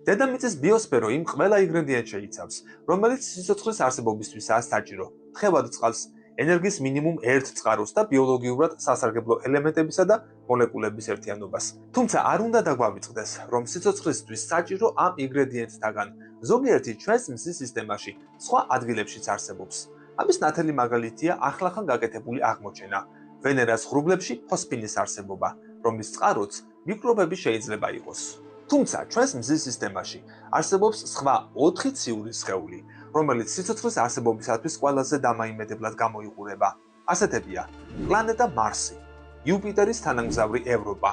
დედამიწის ბიოსფერო იმ ყველა ინგრედიენტს შეიცავს, რომელიც სიცოცხლის არსებობისთვისაა საჭირო. თხევად წყალს, ენერგიის მინიმუმ 1 წყაროს და ბიოლოგიურად სასარგებლო ელემენტებისა და მოლეკულების ერთიანობას. თუმცა არ უნდა დაგვავიწყდეს, რომ სიცოცხლისთვის საჭირო ამ ინგრედიენტთაგან ზოგიერთი ჩვენს მზის სისტემაში სხვა ადგილებშიც არსებობს. ამის ნათელი მაგალითია ახლახან გაკეთებული აღმოჩენა. ვენერას ღრუბლებში ფოსფინის არსებობა, რომლის წყაროც მიკრობები შეიძლება იყოს. თუმცა ჩვენს მზის სისტემაში არსებობს სხვა 4 ციური სხეული, რომელიც სიცოცხლის არსებობისათვის ყველაზე დამაიმედებლად გამოიყურება. ასეთებია: პლანეტა მარსი, იუპიტერის თანამგზავრი ევროპა,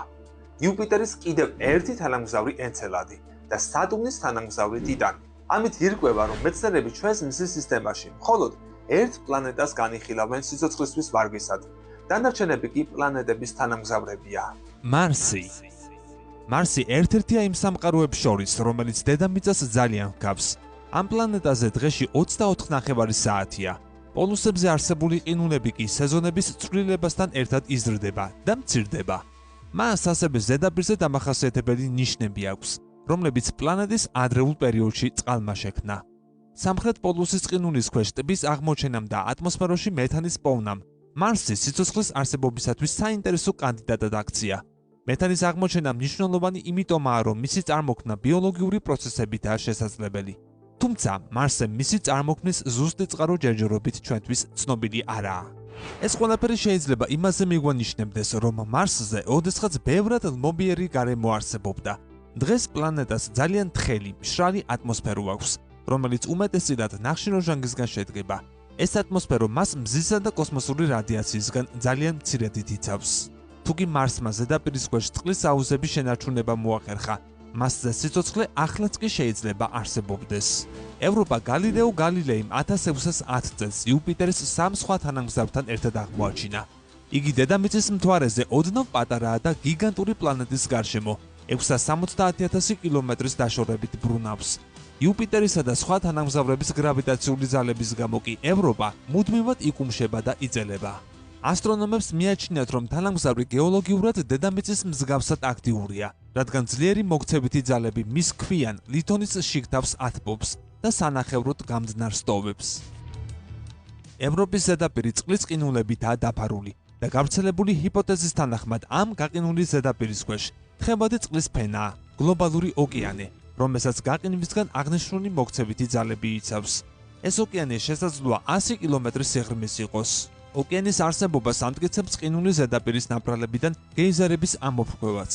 იუპიტერის კიდევ ერთი თანამგზავრი ენცელადი და სატურნის თანამგზავრი ტიტანი. ამით ირკვევა, რომ მეცნიერები ჩვენს მზის სისტემაში მხოლოდ ერთ პლანეტას განიხილავენ სიცოცხლისთვის ვარგისად. დანარჩენები კი პლანეტების თანამგზავრებია. მარსი ერთ-ერთია იმ სამყაროებს შორის, რომელიც დედამიწას ძალიან ჰგავს. ამ პლანეტაზე დღეში 24 საათია. პოლუსებზე არსებული ყინულები კი სეზონების ცვლილებასთან ერთად იზრდება და მცირდება. მას ასევე ზედაპირზე დამახასიათებელი ნიშნები აქვს, რომლებიც პლანეტის ადრეულ პერიოდში წყალმა შექმნა. სამხრეთ პოლუსის ყინულის ქვეშ ტბის აღმოჩენამ და ატმოსფეროში მეთანის პოვნამ მარსი სიცოცხლის არსებობისათვის საინტერესო კანდიდატად აქცია. მეთანის აღმოჩენა მნიშვნელოვანი იმიტომაა, რომ მისი წარმოქმნა ბიოლოგიური პროცესებითაა შესაძლებელი. თუმცა მარსზე მისი წარმოქმნის ზუსტი წყარო ჯერჯერობით ჩვენთვის ცნობილი არაა. ეს ყველაფერი შეიძლება იმაზე მიგვანიშნებდეს, რომ მარსზე ოდესღაც ბევრად ლმობიერი გარემო არსებობდა. დღეს პლანეტას ძალიან თხელი, მშრალი ატმოსფერო აქვს, რომელიც უმეტესწილად ნახშირორჟანგისგან შედგება. ეს ატმოსფერო მას მზისა და კოსმოსური რადიაციისგან ძალიან მცირედ იცავს. თუკი მარსმა ზედაპირის ქვეშ წყლის აუზების შენარჩუნება მოახერხა, მასზე სიცოცხლე ახლაც კი შეიძლება არსებობდეს. ევროპა გალილეო გალილეიმ 1610 წელს იუპიტერის 3 სხვა თანამგზავრთან ერთად აღმოაჩინა. იგი დედამიწის მთვარეზე ოდნავ პატარაა და გიგანტური პლანეტის გარშემო 670,000 კილომეტრის დაშორებით ბრუნავს. იუპიტერისა და სხვა თანამგზავრების გრავიტაციული ძალების გამო კი ევროპა მუდმივად იკუმშება და იძელება. ასტრონომებს მიაჩნიათ, რომ თანამგზავრი გეოლოგიურად დედამიწის მსგავსად აქტიურია, რადგან ძლიერი მოქცევითი ძალები მის ქვიან ლითონის შიგთავს ათბობს და სანახევროდ გამდნარ სტოვებს. ევროპის ზედაპირი წყლის ყინულებითაა დაფარული და გავრცელებული ჰიპოთეზის თანახმად ამ გაყინული ზედაპირის ქვეშ თხევადი წყლის ფენაა, გლობალური ოკეანე, რომელსაც გაყინვისგან აღნიშნული მოქცევითი ძალები იცავს. ეს ოკეანე შესაძლოა 100 კილომეტრის სიღრმის იყოს. ოკეანის არსებობას ამტკიცებს ყინულის ზედაპირის ნაპრალებიდან გეიზერების ამოფრქვევაც,